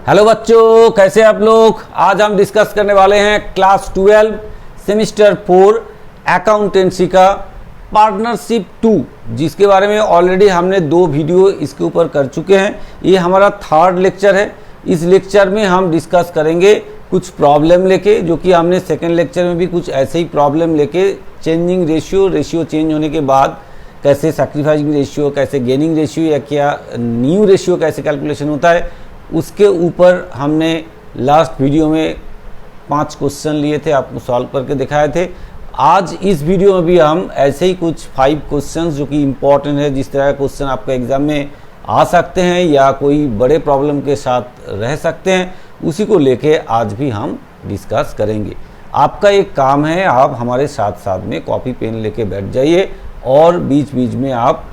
Hello बच्चों, कैसे आप लोग। आज हम डिस्कस करने वाले हैं क्लास 12 सेमिस्टर 4 अकाउंटेंसी का पार्टनरशिप 2, जिसके बारे में ऑलरेडी हमने 2 वीडियो इसके ऊपर कर चुके हैं। ये हमारा 3rd लेक्चर है। इस लेक्चर में हम डिस्कस करेंगे कुछ प्रॉब्लम लेके, जो कि हमने 2nd लेक्चर में भी कुछ ऐसे ही प्रॉब्लम लेके चेंजिंग रेशियो चेंज होने के बाद कैसे सैक्रिफाइसिंग रेशियो, कैसे गेनिंग रेशियो या क्या न्यू रेशियो कैसे कैलकुलेशन होता है, उसके ऊपर हमने लास्ट वीडियो में 5 क्वेश्चन लिए थे, आपको सॉल्व करके दिखाए थे। आज इस वीडियो में भी हम ऐसे ही कुछ 5 क्वेश्चन जो कि इम्पोर्टेंट है, जिस तरह का क्वेश्चन आपका एग्जाम में आ सकते हैं या कोई बड़े प्रॉब्लम के साथ रह सकते हैं, उसी को लेके आज भी हम डिस्कस करेंगे। आपका एक काम है, आप हमारे साथ साथ में कॉपी पेन लेके बैठ जाइए और बीच बीच में आप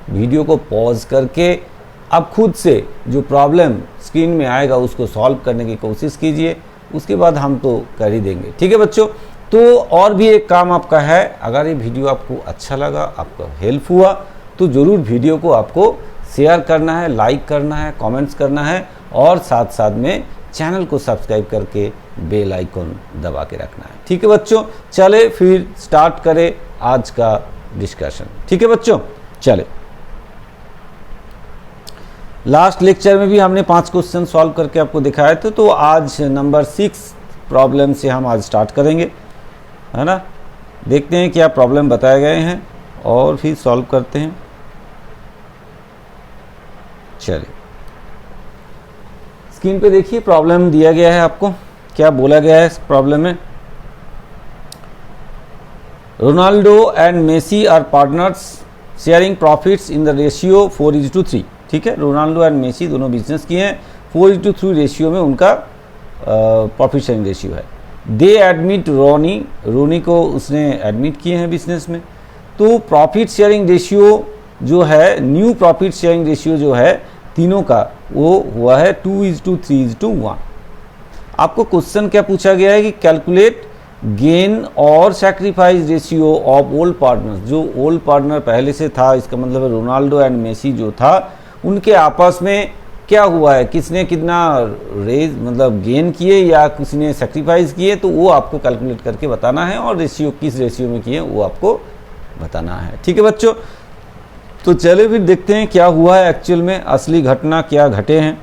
वीडियो को पॉज करके अब खुद से जो प्रॉब्लम स्क्रीन में आएगा उसको सॉल्व करने की कोशिश कीजिए। उसके बाद हम तो कर ही देंगे, ठीक है बच्चों। तो और भी एक काम आपका है, अगर ये वीडियो आपको अच्छा लगा, आपका हेल्प हुआ, तो ज़रूर वीडियो को आपको शेयर करना है, लाइक करना है, कमेंट्स करना है और साथ साथ में चैनल को सब्सक्राइब करके बेल आइकन दबा के रखना है, ठीक है बच्चों। चले फिर स्टार्ट करें आज का डिस्कशन, ठीक है बच्चों। चले, लास्ट लेक्चर में भी हमने 5 क्वेश्चन सॉल्व करके आपको दिखाए थे, तो आज नंबर 6 प्रॉब्लम से हम आज स्टार्ट करेंगे, है ना। देखते हैं क्या प्रॉब्लम बताए गए हैं और फिर सॉल्व करते हैं। चलिए, स्क्रीन पे देखिए प्रॉब्लम दिया गया है आपको। क्या बोला गया है इस प्रॉब्लम में। Ronaldo and Messi are partners sharing profits in the ratio 4:3, ठीक है। रोनाल्डो एंड मेसी दोनों बिजनेस किए हैं, 4:3 रेशियो में उनका प्रॉफिट शेयरिंग रेशियो है। दे एडमिट रोनी को उसने एडमिट किए हैं बिजनेस में। तो प्रॉफिट शेयरिंग रेशियो जो है, न्यू प्रॉफिट शेयरिंग रेशियो जो है तीनों का, वो हुआ है 2:3:1। आपको क्वेश्चन क्या पूछा गया है कि कैलकुलेट गेन और sacrifice ratio of old partners. जो ओल्ड पार्टनर पहले से था, इसका मतलब है रोनाल्डो एंड मेसी जो था, उनके आपस में क्या हुआ है, किसने कितना रेज मतलब गेन किए या किसने सैक्रिफाइस किए, तो वो आपको कैलकुलेट करके बताना है और रेशियो किस रेशियो में किए वो आपको बताना है, ठीक है बच्चों। तो चले फिर देखते हैं क्या हुआ है एक्चुअल में, असली घटना क्या घटे हैं,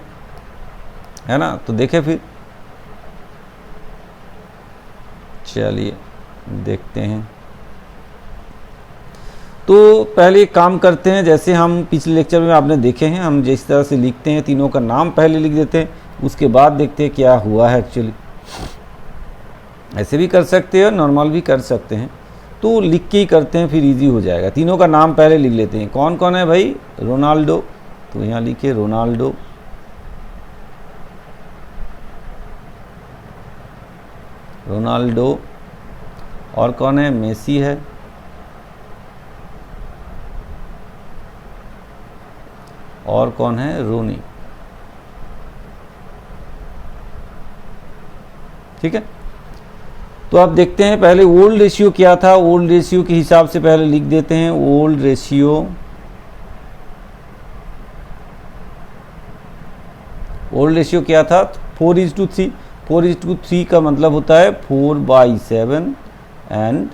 है ना। तो देखें फिर, चलिए देखते हैं। तो पहले एक काम करते हैं, जैसे हम पिछले लेक्चर में आपने देखे हैं, हम जिस तरह से लिखते हैं तीनों का नाम पहले लिख देते हैं, उसके बाद देखते हैं क्या हुआ है एक्चुअली। ऐसे भी कर सकते हैं, नॉर्मल भी कर सकते हैं, तो लिख के ही करते हैं, फिर इजी हो जाएगा। तीनों का नाम पहले लिख लेते हैं। कौन कौन है भाई, रोनाल्डो, तो यहाँ लिखिए रोनाल्डो, और कौन है, मेसी है, और कौन है, रोनी, ठीक है। तो आप देखते हैं पहले ओल्ड रेशियो क्या था, ओल्ड रेशियो के हिसाब से पहले लिख देते हैं। ओल्ड रेशियो क्या था, 4:3। 4:3 का मतलब होता है 4/7 एंड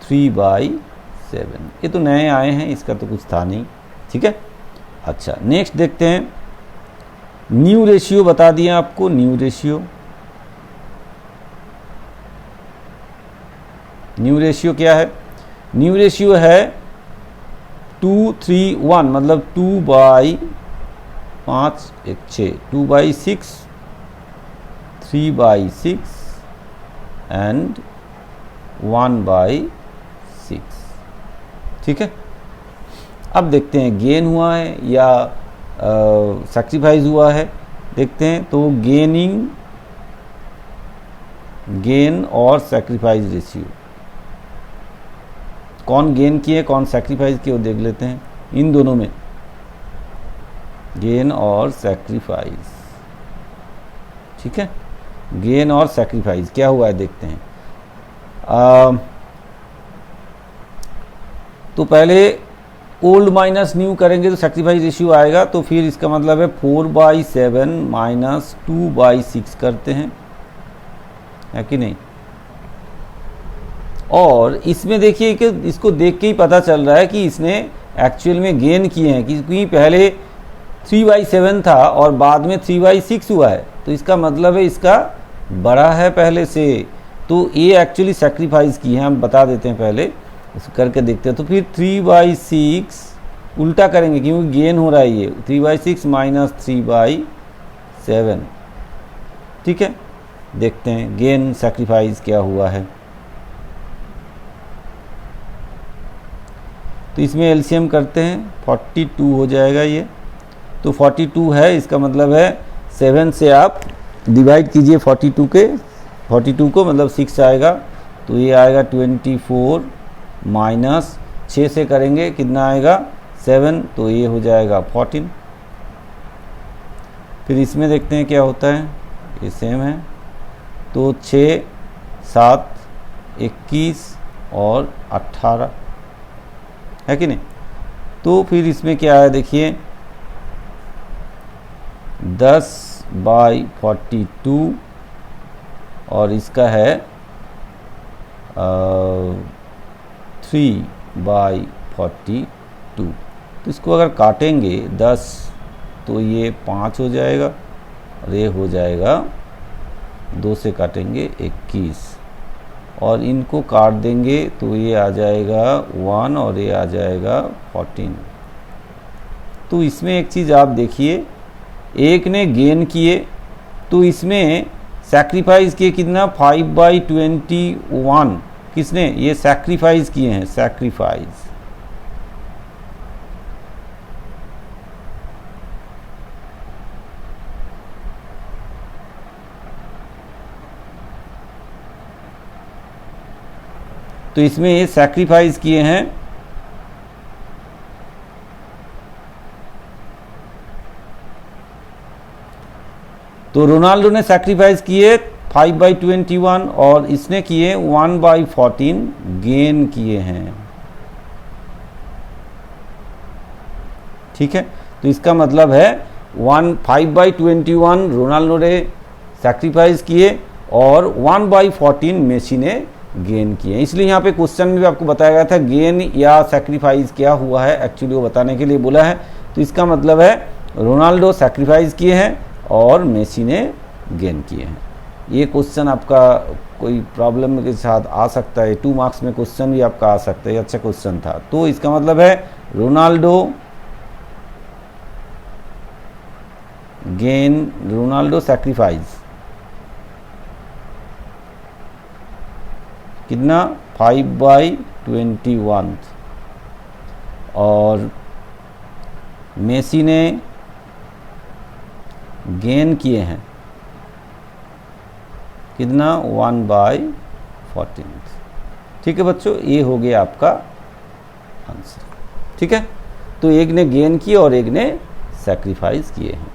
3/7। ये तो नए आए हैं, इसका तो कुछ था नहीं, ठीक है। अच्छा, नेक्स्ट देखते हैं। न्यू रेशियो बता दिए आपको। न्यू रेशियो क्या है, न्यू रेशियो है 2:3:1, मतलब 2/5 2/6, 3/6 एंड 1/6, ठीक है। अब देखते हैं गेन हुआ है या सैक्रिफाइस हुआ है, देखते हैं। तो गेन और सैक्रिफाइस रेशियो, कौन गेन किए कौन सैक्रिफाइस किए वो देख लेते हैं। इन दोनों में गेन और सैक्रिफाइस, ठीक है। गेन और सैक्रिफाइस क्या हुआ है देखते हैं। तो पहले ओल्ड माइनस न्यू करेंगे तो सेक्रीफाइस रेशियो आएगा, तो फिर इसका मतलब है 4/7 माइनस 2/6 करते हैं, है कि नहीं। और इसमें देखिए कि इसको देख के ही पता चल रहा है कि इसने एक्चुअल में गेन किए हैं, क्योंकि पहले 3/7 था और बाद में 3/6 हुआ है, तो इसका मतलब है इसका बड़ा है पहले से, तो ये एक्चुअली सेक्रीफाइस किए हैं। हम बता देते हैं, पहले इसको करके देखते हैं। तो फिर 3/6 उल्टा करेंगे क्योंकि गेन हो रहा है, ये 3/6 माइनस 3/7, ठीक है। देखते हैं गेन सेक्रीफाइस क्या हुआ है। तो इसमें एलसीएम करते हैं, 42 हो जाएगा ये। तो 42 है, इसका मतलब है 7 से आप डिवाइड कीजिए 42 को, मतलब 6 आएगा, तो ये आएगा 24 माइनस 6 से करेंगे कितना आएगा 7, तो ये हो जाएगा 14। फिर इसमें देखते हैं क्या होता है, ये सेम है। तो 6, 7, 21 और 18, है कि नहीं। तो फिर इसमें क्या है देखिए, 10/42 और इसका है 3/42। तो इसको अगर काटेंगे 10 तो ये 5 हो जाएगा और ये हो जाएगा 2 से काटेंगे 21 और इनको काट देंगे तो ये आ जाएगा 1 और ये आ जाएगा 14। तो इसमें एक चीज़ आप देखिए, एक ने गेन किए तो इसमें सैक्रिफाइस किए कितना 5/21, किसने, ये सैक्रिफाइस किए हैं, सैक्रिफाइस। तो इसमें ये सैक्रिफाइस किए हैं तो रोनाल्डो ने सैक्रिफाइस किए 5/21 और इसने किए 1/14 गेन किए हैं, ठीक है। तो इसका मतलब है 5/21 रोनाल्डो ने सैक्रिफाइस किए और 1/14 मेसी ने गेन किए। इसलिए यहाँ पे क्वेश्चन में भी आपको बताया गया था गेन या सैक्रिफाइस क्या हुआ है, एक्चुअली वो बताने के लिए बोला है। तो इसका मतलब है रोनाल्डो सैक्रिफाइस किए हैं और मेसी ने गेन किए हैं। ये क्वेश्चन आपका कोई प्रॉब्लम के साथ आ सकता है, 2 मार्क्स में क्वेश्चन भी आपका आ सकता है, अच्छा क्वेश्चन था। तो इसका मतलब है रोनाल्डो सैक्रिफाइस कितना 5/21 और मेसी ने गेन किए हैं कितना 1/14। ठीक है बच्चों, ये हो गया आपका आंसर, ठीक है। तो एक ने गेन किए और एक ने सैक्रिफाइस किए हैं।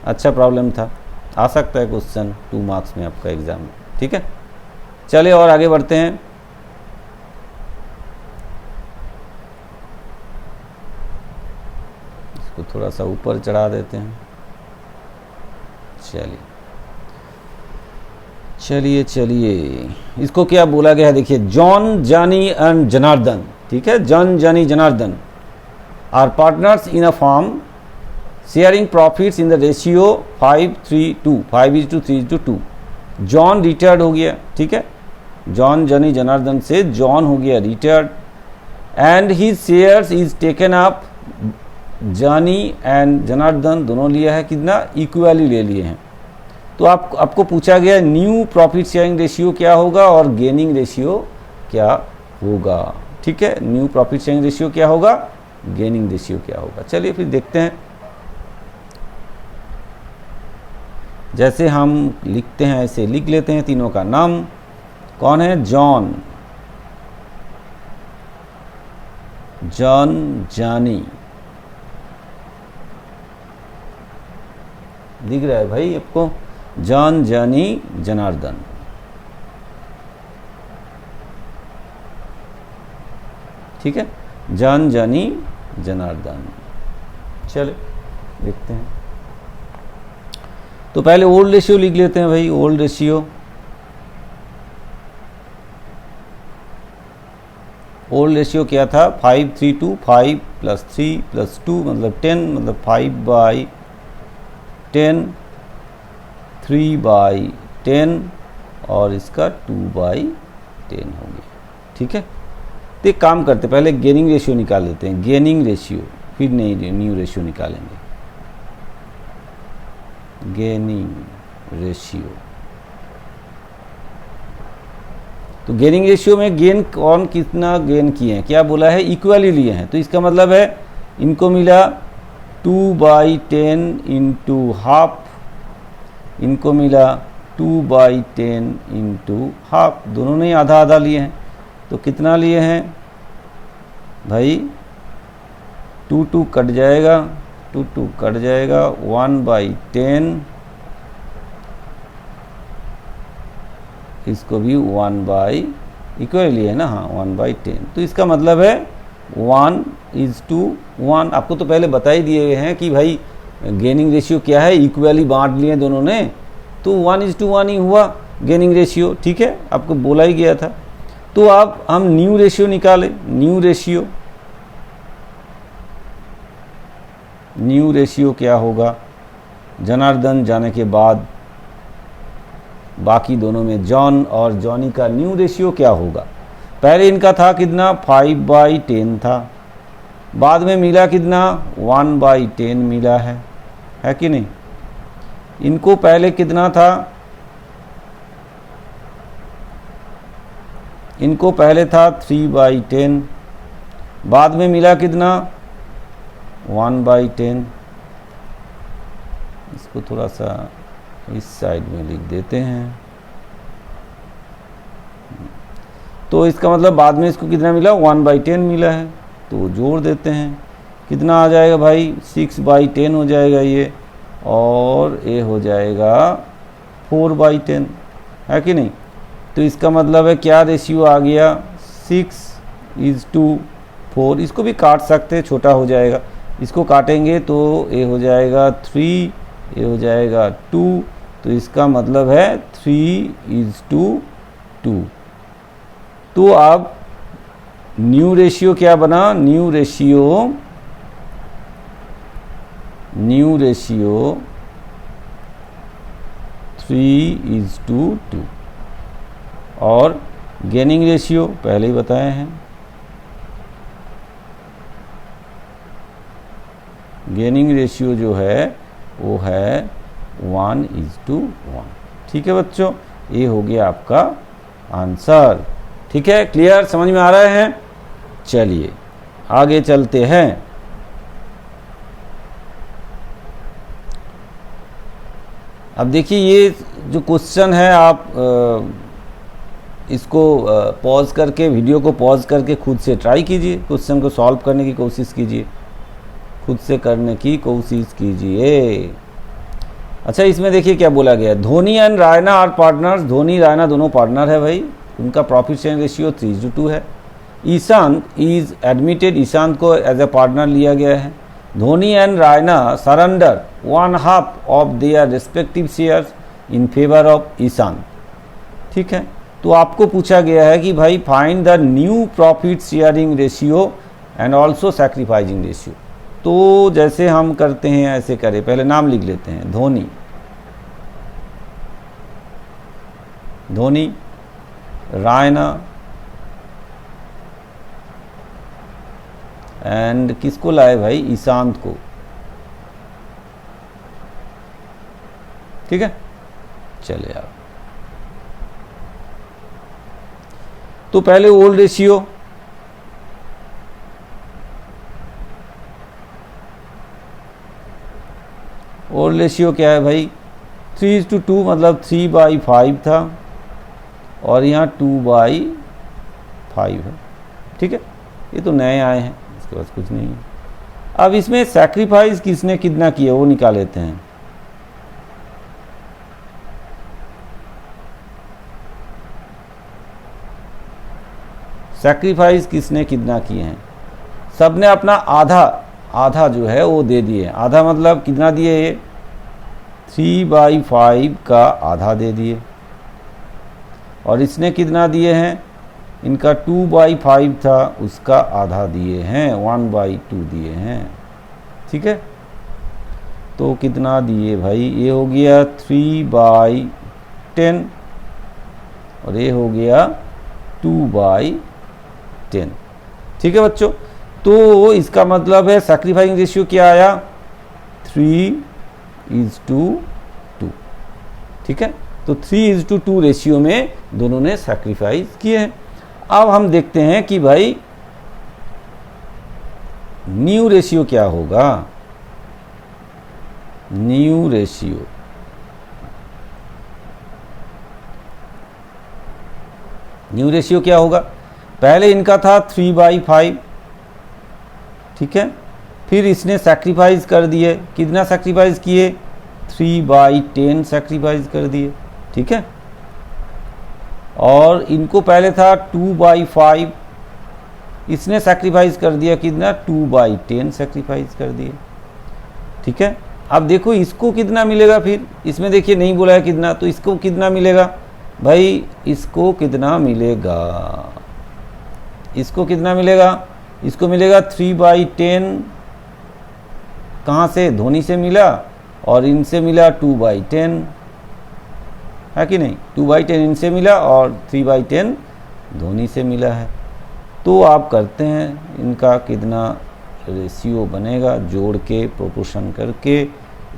अच्छा प्रॉब्लम था, आ सकता है क्वेश्चन 2 मार्क्स में आपका एग्जाम में, ठीक है। चलिए और आगे बढ़ते हैं। इसको थोड़ा सा ऊपर चढ़ा देते हैं। चलिए इसको क्या बोला गया है देखिए, जॉन, जानी एंड जनार्दन, ठीक है। John, Johnny, Janardan are partners in a firm sharing profits in the ratio 5:3:2, 5:3:2। John retired हो गया, ठीक है। जॉन, जानी, जनार्दन से जॉन हो गया retired and he shares is taken up, जानी एंड जनार्दन दोनों लिया है कितना, इक्वली ले लिए हैं। तो आपको पूछा गया न्यू प्रॉफिट शेयरिंग रेशियो क्या होगा और गेनिंग रेशियो क्या होगा, ठीक है। न्यू प्रॉफिट शेयरिंग रेशियो क्या होगा, गेनिंग रेशियो क्या होगा। चलिए फिर देखते हैं। जैसे हम लिखते हैं ऐसे लिख लेते हैं तीनों का नाम। कौन है, जॉन, जानी, दिख रहा है भाई आपको, जॉन, जानी, जनार्दन, ठीक है। John, Johnny, Janardan. चले देखते हैं। तो पहले ओल्ड रेशियो लिख लेते हैं भाई। ओल्ड रेशियो, ओल्ड रेशियो क्या था? 5:3 5 + 3 + 2 मतलब 10, मतलब 5/10, 3/10 और इसका 2/10 हो गया। ठीक है, तो एक काम करते पहले गेनिंग रेशियो निकाल लेते हैं। गेनिंग रेशियो, फिर नहीं न्यू रेशियो निकालेंगे। गेनिंग रेशियो, तो गेनिंग रेशियो में गेन कौन कितना गेन किए हैं? क्या बोला है? इक्वली लिए हैं। तो इसका मतलब है इनको मिला 2/10 × हाफ, इनको मिला 2/10 × हाफ, दोनों ने आधा आधा लिए हैं। तो कितना लिए हैं भाई? 2 कट जाएगा, 2 कट जाएगा, 1/10, इसको भी 1 इक्वल लिए है ना, हाँ 1/10। तो इसका मतलब है 1:1। आपको तो पहले बता ही दिए हैं कि भाई गेनिंग रेशियो क्या है, इक्वली बांट लिए दोनों ने, तो 1:1 ही हुआ गेनिंग रेशियो। ठीक है, आपको बोला ही गया था। तो अब हम न्यू रेशियो निकालें। न्यू रेशियो, न्यू रेशियो क्या होगा? जनार्दन जाने के बाद बाकी दोनों में जॉन और जॉनी का न्यू रेशियो क्या होगा? पहले इनका था कितना? 5/10 था, बाद में मिला कितना? 1/10 मिला है कि नहीं? इनको पहले कितना था? इनको पहले था 3/10, बाद में मिला कितना? 1/10। इसको थोड़ा सा इस साइड में लिख देते हैं। तो इसका मतलब बाद में इसको कितना मिला? 1/10 मिला है। तो जोड़ देते हैं, कितना आ जाएगा भाई? 6/10 हो जाएगा ये, और ये हो जाएगा 4/10, है कि नहीं? तो इसका मतलब है क्या रेशियो आ गया? 6:4। इसको भी काट सकते हैं, छोटा हो जाएगा। इसको काटेंगे तो ये हो जाएगा 3, ये हो जाएगा 2, तो इसका मतलब है 3:2। तो अब न्यू रेशियो क्या बना? New ratio 3:2। और गेनिंग रेशियो पहले ही बताए हैं, गेनिंग रेशियो जो है वो है 1:1। ठीक है बच्चों, ये हो गया आपका आंसर। ठीक है, क्लियर, समझ में आ रहे हैं? चलिए आगे चलते हैं। अब देखिए ये जो क्वेश्चन है, आप इसको पॉज करके, वीडियो को पॉज करके खुद से ट्राई कीजिए, क्वेश्चन को सॉल्व करने की कोशिश कीजिए, खुद से करने की कोशिश कीजिए। अच्छा, इसमें देखिए क्या बोला गया। Dhoni and Raina are partners. Dhoni Raina दोनों पार्टनर है भाई, उनका प्रॉफिट शेयरिंग रेशियो 3:2 है। ईशांत इज एडमिटेड, ईशांत को एज ए पार्टनर लिया गया है। Dhoni and Raina surrender 1/2 of their respective shares in favour of Ishant. ठीक है, तो आपको पूछा गया है कि भाई find the new profit sharing ratio and also sacrificing ratio. तो जैसे हम करते हैं ऐसे करें, पहले नाम लिख लेते हैं। धोनी, धोनी, रायना एंड किसको लाए भाई? ईशांत को। ठीक है, चले आप। तो पहले ओल्ड रेशियो, ओल्ड रेशियो क्या है भाई? 3:2 मतलब 3/5 था, और यहाँ 2/5 है। ठीक है, ये तो नए आए हैं, इसके पास कुछ नहीं है। अब इसमें सैक्रिफाइस किसने कितना किया वो निकाल लेते हैं। सैक्रिफाइस किसने कितना किए हैं? सब ने अपना आधा आधा जो है वो दे दिए। आधा मतलब कितना दिए, ये 3/5 का आधा दे दिए। और इसने कितना दिए हैं, इनका 2/5 था उसका आधा दिए हैं, 1/2 दिए हैं। ठीक है, तो कितना दिए भाई, ये हो गया 3/10 और ये हो गया 2/10। ठीक है बच्चों, तो इसका मतलब है सैक्रिफाइसिंग रेशियो क्या आया, 3:2। ठीक है, तो 3:2 रेशियो में दोनों ने सैक्रिफाइस किए हैं। अब हम देखते हैं कि भाई न्यू रेशियो क्या होगा। न्यू रेशियो, न्यू रेशियो क्या होगा, पहले इनका था 3/5। ठीक है, फिर इसने सैक्रिफाइस कर दिए, कितना सैक्रिफाइस किए, 3/10 सैक्रिफाइस कर दिए। ठीक है, और इनको पहले था 2/5, इसने सैक्रिफाइस कर दिया कितना, 2/10 सैक्रिफाइस कर दिए। ठीक है, अब देखो इसको कितना मिलेगा, फिर इसमें देखिए नहीं बोला है कितना, तो इसको कितना मिलेगा भाई, इसको कितना मिलेगा, इसको कितना मिलेगा, इसको मिलेगा 3/10, कहाँ से, धोनी से मिला, और इनसे मिला 2/10, है कि नहीं, 2/10 इनसे मिला और 3/10 धोनी से मिला है। तो आप करते हैं इनका कितना रेशियो बनेगा, जोड़ के प्रोपोर्शन करके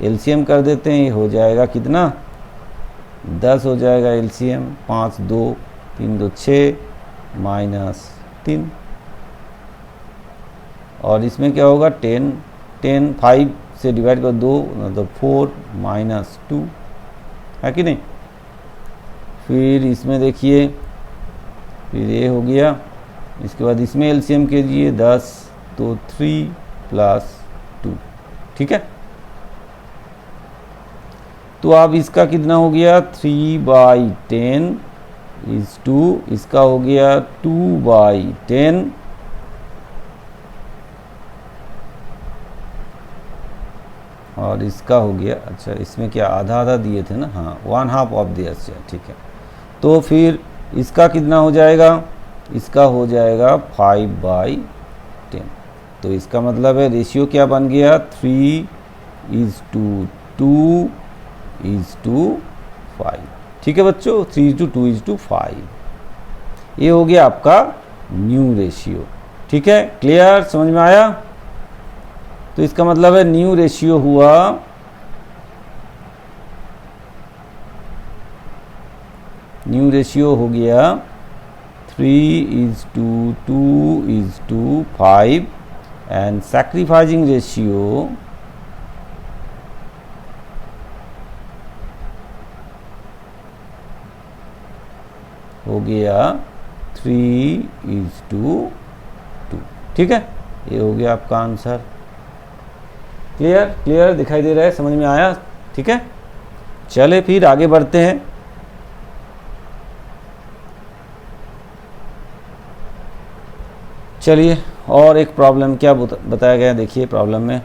एलसीएम कर देते हैं, ये हो जाएगा कितना, 10 हो जाएगा एलसीएम, 5 2 3 2 6 -3, और इसमें क्या होगा 10 10 5 से डिवाइड कर 2 मतलब 4 -2, है कि नहीं। फिर इसमें देखिए, फिर ये हो गया, इसके बाद इसमें एलसीएम कीजिए 10 तो 3 + 2। ठीक है, तो अब इसका कितना हो गया, 3/10 इज 2, इसका हो गया 2/10 और इसका हो गया, अच्छा इसमें क्या आधा आधा दिए थे ना, हाँ 1/2 ऑफ दिया। ठीक है, तो फिर इसका कितना हो जाएगा, इसका हो जाएगा 5/10। तो इसका मतलब है रेशियो क्या बन गया, 3:2:5। ठीक है बच्चों, 3:2:5, ये हो गया आपका न्यू रेशियो। ठीक है, क्लियर, समझ में आया। तो इसका मतलब है न्यू रेशियो हुआ, न्यू रेशियो हो गया 3:2:5 एंड सैक्रिफाइसिंग रेशियो हो गया 3:2। ठीक है, ये हो गया आपका आंसर। क्लियर, क्लियर दिखाई दे रहा है, समझ में आया। ठीक है, चले फिर आगे बढ़ते हैं। चलिए और एक प्रॉब्लम क्या बताया गया, देखिए प्रॉब्लम में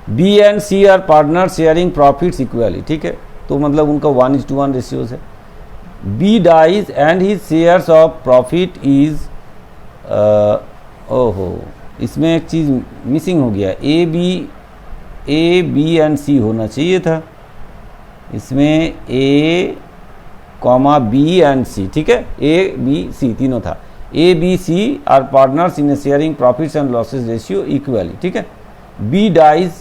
B and C are partner sharing profits equally. ठीक है, तो मतलब उनका 1:1 रेशियोज है। B dies and his shares of profit is, ओहो इसमें एक चीज़ मिसिंग हो गया, ए बी एंड सी होना चाहिए था, इसमें A comma B and C. ठीक है, ए बी सी तीनों था, A B C are partners in sharing profits and losses ratio equally. ठीक है, B dies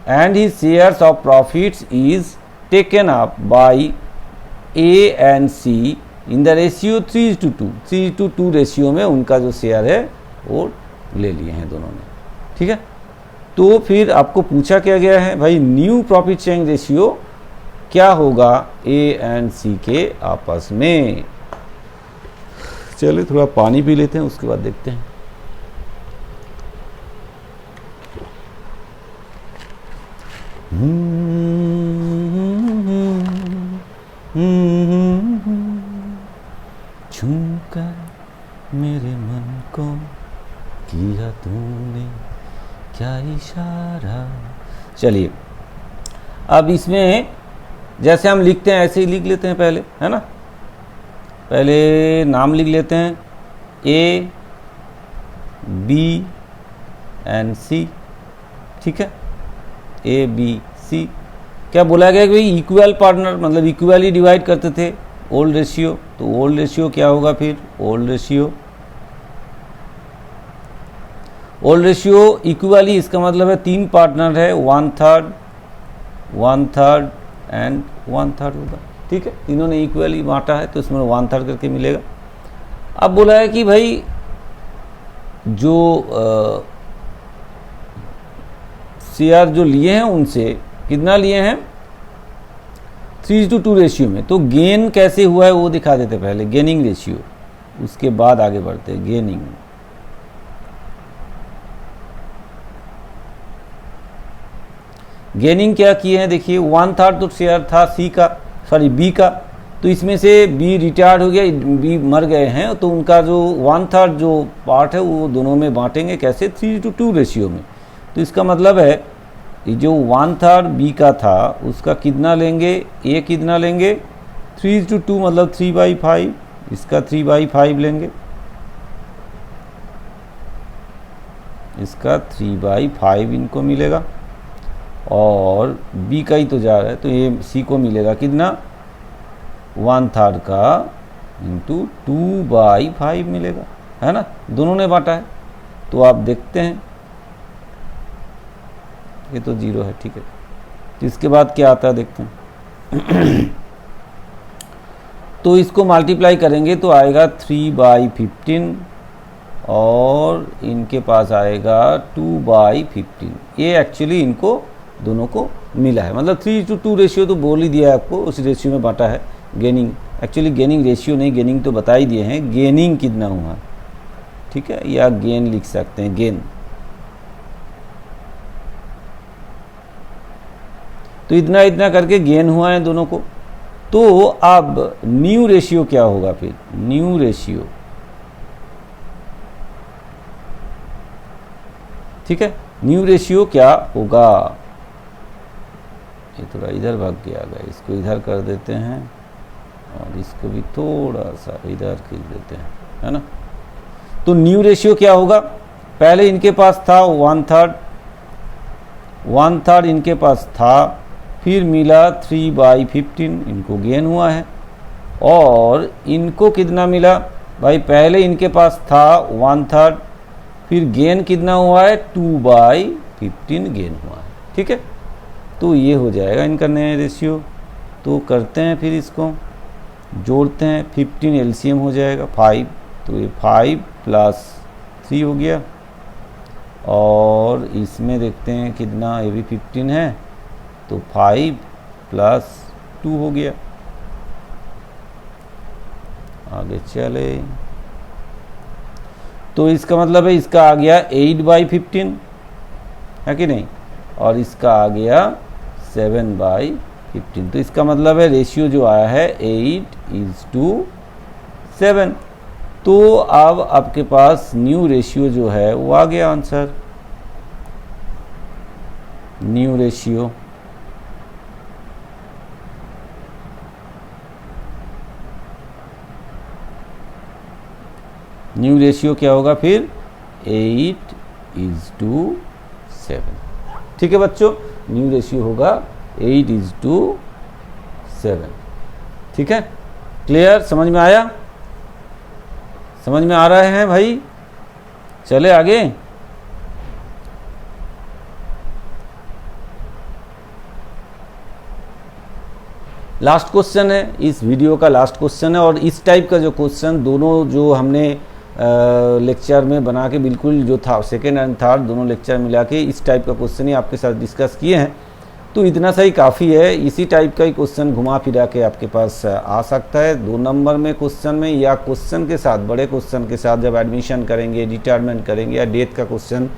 and his shares of profits is taken up by A and C in the ratio 3:2। 3:2 ratio में उनका जो share है वो ले लिए हैं दोनों ने। ठीक है, तो फिर आपको पूछा क्या गया है भाई, न्यू प्रॉफिट शेयरिंग रेशियो क्या होगा ए एंड सी के आपस में। चलिए थोड़ा पानी पी लेते हैं, उसके बाद देखते हैं। छूकर मेरे मन को किया क्या इशारा। चलिए अब इसमें जैसे हम लिखते हैं ऐसे ही लिख लेते हैं पहले, है ना। पहले नाम लिख लेते हैं A, B एंड C, ठीक है, A B C। क्या बोला गया कि भाई इक्वल पार्टनर मतलब इक्वली डिवाइड करते थे ओल्ड रेशियो, तो ओल्ड रेशियो क्या होगा फिर, ओल्ड रेशियो इक्वली, इसका मतलब है 3 पार्टनर है, 1/3 1/3 एंड 1/3 होगा, ठीक है। तीनों ने इक्वली बांटा है तो इसमें 1/3 करके मिलेगा। अब बोला है कि भाई जो शेयर जो लिए हैं उनसे कितना लिए हैं, 3:2 रेशियो में। तो गेन कैसे हुआ है वो दिखा देते पहले, गेनिंग रेशियो, उसके बाद आगे बढ़ते हैं। गेनिंग क्या किए हैं देखिए, 1/3 तो शेयर था बी का, तो इसमें से बी रिटायर्ड हो गया, बी मर गए हैं, तो उनका जो 1/3 जो पार्ट है वो दोनों में बांटेंगे कैसे, 3:2 रेशियो में। तो इसका मतलब है जो 1/3 बी का था उसका कितना लेंगे, ए कितना लेंगे, 3:2 मतलब 3/5, इसका 3/5 लेंगे, इसका 3/5 इनको मिलेगा, और बी का ही तो जा रहा है तो ये सी को मिलेगा कितना, 1/3 का इंटू 2/5 मिलेगा, है ना, दोनों ने बांटा है। तो आप देखते हैं ये तो 0 है, ठीक है। तो इसके बाद क्या आता है देखते हैं तो इसको मल्टीप्लाई करेंगे तो आएगा 3/15 और इनके पास आएगा 2/15। ये एक्चुअली इनको दोनों को मिला है, मतलब 3:2 रेशियो तो बोल ही दिया है आपको, उस रेशियो में बांटा है। गेनिंग एक्चुअली गेनिंग रेशियो नहीं, गेनिंग तो बता ही दिए हैं, गेनिंग कितना हुआ, ठीक है, या गेन लिख सकते हैं, गेन। तो इतना इतना करके गेन हुआ है दोनों को। तो अब न्यू रेशियो क्या होगा फिर, न्यू रेशियो, ठीक है, न्यू रेशियो क्या होगा, ये थोड़ा इधर भाग गया, इसको इधर कर देते हैं और इसको भी थोड़ा सा इधर खींच देते हैं, है ना। तो न्यू रेशियो क्या होगा, पहले इनके पास था 1/3 इनके पास था, फिर मिला 3/15, इनको गेन हुआ है, और इनको कितना मिला भाई, पहले इनके पास था 1/3, फिर गेन कितना हुआ है, 2/15 गेन हुआ है, ठीक है। तो ये हो जाएगा इनका नया रेशियो। तो करते हैं फिर इसको जोड़ते हैं, 15 एलसीएम हो जाएगा 5, तो ये 5 + 3 हो गया, और इसमें देखते हैं कितना, ये भी 15 है तो 5 + 2 हो गया। आगे चले तो इसका मतलब है इसका आ गया 8/15, है कि नहीं, और इसका आ गया 7/15। तो इसका मतलब है रेशियो जो आया है 8:7। तो अब आपके पास न्यू रेशियो जो है वो आ गया answer, new ratio. New ratio क्या होगा फिर, 8:7, ठीक है बच्चों, न्यू रेशियो होगा 8:7, ठीक है। क्लियर, समझ में आया, समझ में आ रहे हैं भाई, चले आगे। लास्ट क्वेश्चन है, इस वीडियो का लास्ट क्वेश्चन है, और इस टाइप का जो क्वेश्चन दोनों जो हमने लेक्चर में बना के बिल्कुल जो था सेकेंड एंड थर्ड दोनों लेक्चर मिला के इस टाइप का क्वेश्चन ही आपके साथ डिस्कस किए हैं। तो इतना सही काफ़ी है, इसी टाइप का ही क्वेश्चन घुमा फिरा के आपके पास आ सकता है 2 नंबर में क्वेश्चन में, या क्वेश्चन के साथ, बड़े क्वेश्चन के साथ जब एडमिशन करेंगे, रिटायरमेंट करेंगे या डेथ का क्वेश्चन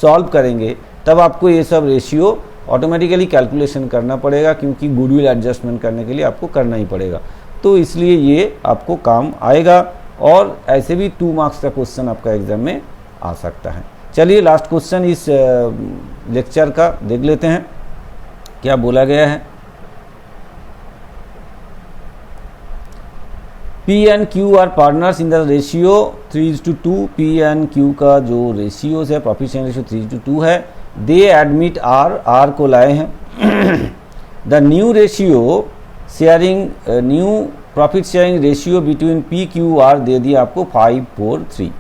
सॉल्व करेंगे, तब आपको ये सब रेशियो ऑटोमेटिकली कैलकुलेशन करना पड़ेगा, क्योंकि गुडविल एडजस्टमेंट करने के लिए आपको करना ही पड़ेगा। तो इसलिए ये आपको काम आएगा, और ऐसे भी 2 मार्क्स का क्वेश्चन आपका एग्जाम में आ सकता है। चलिए लास्ट क्वेश्चन इस लेक्चर का देख लेते हैं क्या बोला गया है। P and Q are partners in the ratio 3:2। P and Q का जो रेशियोज है, प्रॉफिट शेयरिंग रेशियो 3:2 है। दे एडमिट R को लाए हैं। The new ratio sharing, new profit sharing ratio between P Q R दे दिया आपको 5:4:3।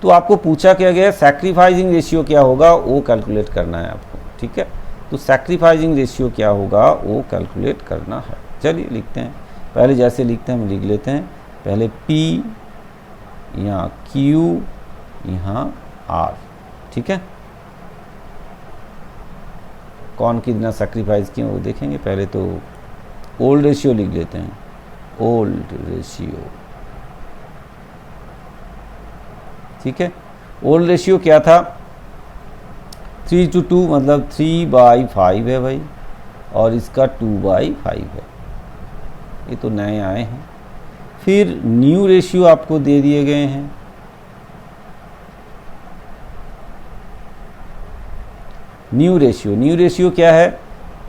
तो आपको पूछा क्या गया, सैक्रिफाइसिंग रेशियो क्या होगा वो कैलकुलेट करना है आपको, ठीक है। तो सैक्रिफाइसिंग रेशियो क्या होगा वो कैलकुलेट करना है। चलिए लिखते हैं, पहले जैसे लिखते हैं हम लिख लेते हैं। पहले P, यहाँ Q, यहाँ R, ठीक है। कौन कितना सैक्रिफाइस किया वो देखेंगे। पहले तो ओल्ड रेशियो लिख लेते हैं, ओल्ड रेशियो, ठीक है। ओल्ड रेशियो क्या था, 3:2, मतलब 3/5 है भाई, और इसका 2/5 है। ये तो नए आए हैं। फिर न्यू रेशियो आपको दे दिए गए हैं। न्यू रेशियो क्या है,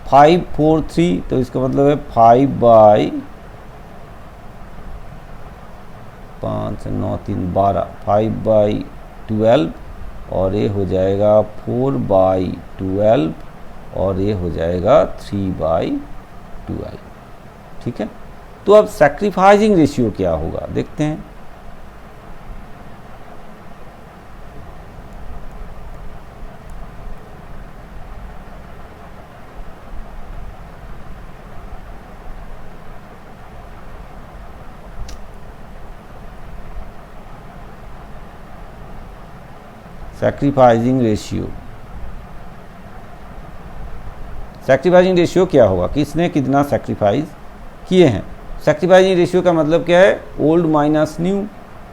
5:4:3, तो इसका मतलब है 5/5, 9, 3, 12, 5/12, और ये हो जाएगा 4/12, और ये हो जाएगा 3/12, ठीक है। तो अब सैक्रिफाइसिंग रेशियो क्या होगा देखते हैं। सैक्रिफाइसिंग रेशियो क्या होगा, किसने कितना सैक्रिफाइस किए हैं। सैक्रिफाइसिंग रेशियो का मतलब क्या है, ओल्ड माइनस न्यू।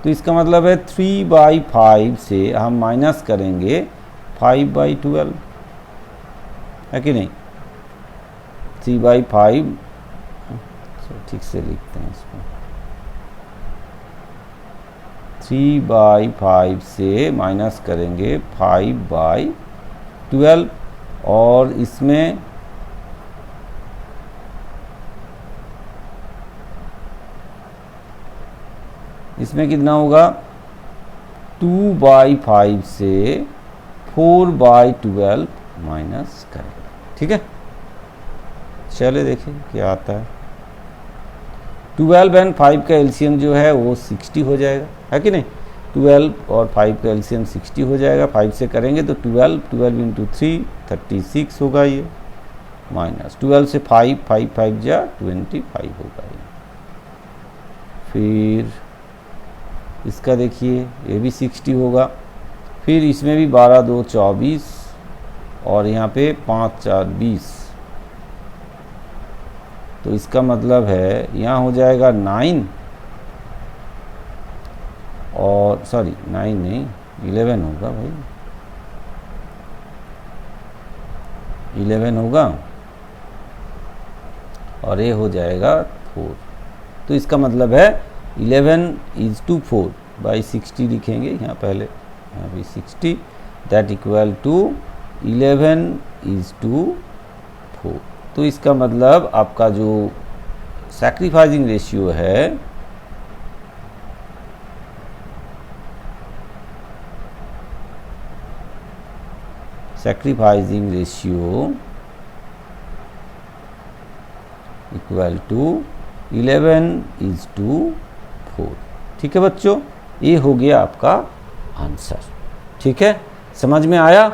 तो इसका मतलब है 3/5 से हम माइनस करेंगे 5/12, है कि नहीं। 3/5, ठीक से लिखते हैं इसको, 3/5 से माइनस करेंगे 5/12, और इसमें कितना होगा, 2/5 से 4/12 माइनस करेंगे, ठीक है। चलिए देखिए क्या आता है। 12 एंड 5 का एलसीएम जो है वो 60 हो जाएगा, है कि नहीं। 12 और 5 का एलसीएम 60 हो जाएगा। 5 से करेंगे तो 12 इंटू 3 36 होगा ये, माइनस 12 से 5 5 जा 25 होगा ये। फिर इसका देखिए ये भी 60 होगा। फिर इसमें भी 12 2 24, और यहाँ पे 5 4 20, तो इसका मतलब है यहाँ हो जाएगा 9, और सॉरी 9 नहीं 11 होगा भाई, 11 होगा, और ये हो जाएगा 4। तो इसका मतलब है 11:4/60 लिखेंगे यहाँ पहले, यहाँ भी 60, दैट इक्वल टू 11:4। तो इसका मतलब आपका जो सैक्रिफाइसिंग रेशियो है इक्वल टू 11:4, ठीक है बच्चों। ये हो गया आपका आंसर, ठीक है। समझ में आया,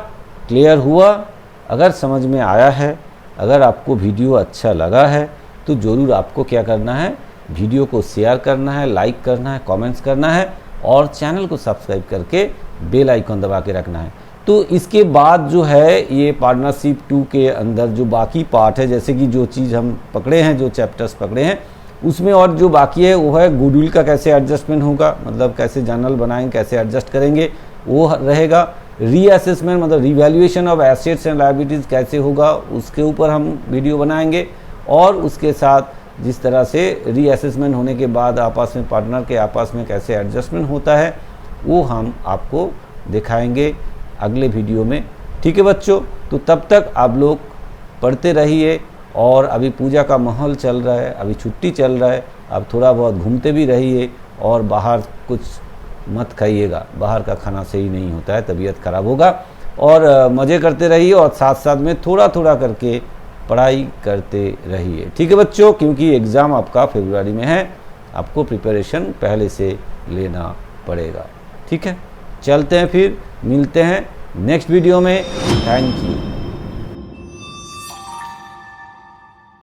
क्लियर हुआ। अगर समझ में आया है, अगर आपको वीडियो अच्छा लगा है, तो ज़रूर आपको क्या करना है, वीडियो को शेयर करना है, लाइक करना है, कमेंट्स करना है, और चैनल को सब्सक्राइब करके बेल आइकन दबा के रखना है। तो इसके बाद जो है ये पार्टनरशिप 2 के अंदर जो बाकी पार्ट है, जैसे कि जो चीज़ हम पकड़े हैं, जो चैप्टर्स पकड़े हैं, उसमें और जो बाकी है वो है गुडविल का कैसे एडजस्टमेंट होगा, मतलब कैसे जर्नल बनाएंगे, कैसे एडजस्ट करेंगे, वो रहेगा। रीअसेसमेंट मतलब revaluation of assets and liabilities कैसे होगा, उसके ऊपर हम वीडियो बनाएंगे। और उसके साथ जिस तरह से रीअसेसमेंट होने के बाद आपस में पार्टनर के आपस में कैसे एडजस्टमेंट होता है वो हम आपको दिखाएंगे। अगले वीडियो में। ठीक है बच्चों, तो तब तक आप लोग पढ़ते रहिए। और अभी पूजा का माहौल चल रहा है, अभी छुट्टी चल रहा है, अब थोड़ा बहुत घूमते भी रहिए और बाहर कुछ मत खाइएगा, बाहर का खाना सही नहीं होता है, तबीयत खराब होगा। और मज़े करते रहिए और साथ साथ में थोड़ा थोड़ा करके पढ़ाई करते रहिए। ठीक है बच्चों, क्योंकि एग्ज़ाम आपका फरवरी में है, आपको प्रिपरेशन पहले से लेना पड़ेगा। ठीक है, चलते हैं, फिर मिलते हैं नेक्स्ट वीडियो में। Thank you.